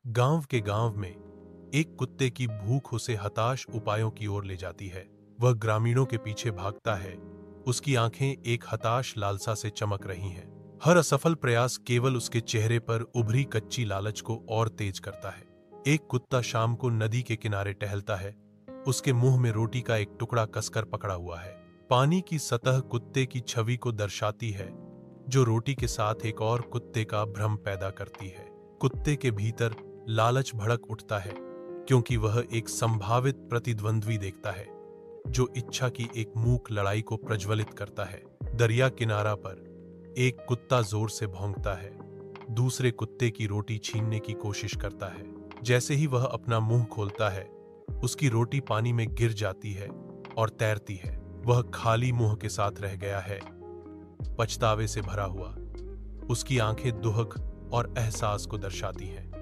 गांव के गांव में एक कुत्ते की भूख उसे हताश उपायों की ओर ले जाती है। वह ग्रामीणों के पीछे भागता है। उसकी आंखें एक हताश लालसा से चमक रही हैं। हर असफल प्रयास केवल उसके चेहरे पर उभरी कच्ची लालच को और तेज करता है। एक कुत्ता शाम को नदी के किनारे टहलता है। उसके मुंह में रोटी का एक टुकड़ा कसकर पकड़ा हुआ है। पानी की सतह कुत्ते की छवि को दर्शाती है, जो रोटी के साथ एक और कुत्ते का भ्रम पैदा करती है। कुत्ते के भीतर लालच भड़क उठता है, क्योंकि वह एक संभावित प्रतिद्वंद्वी देखता है, जो इच्छा की एक मूक लड़ाई को प्रज्वलित करता है। दरिया किनारा पर एक कुत्ता जोर से भौंकता है। दूसरे कुत्ते की रोटी छीनने की कोशिश करता है। जैसे ही वह अपना मुंह खोलता है, उसकी रोटी पानी में गिर जाती है और तैरती है। वह खाली मुंह के साथ रह गया है, पछतावे से भरा हुआ। उसकी आंखें दुहक और एहसास को दर्शाती हैं।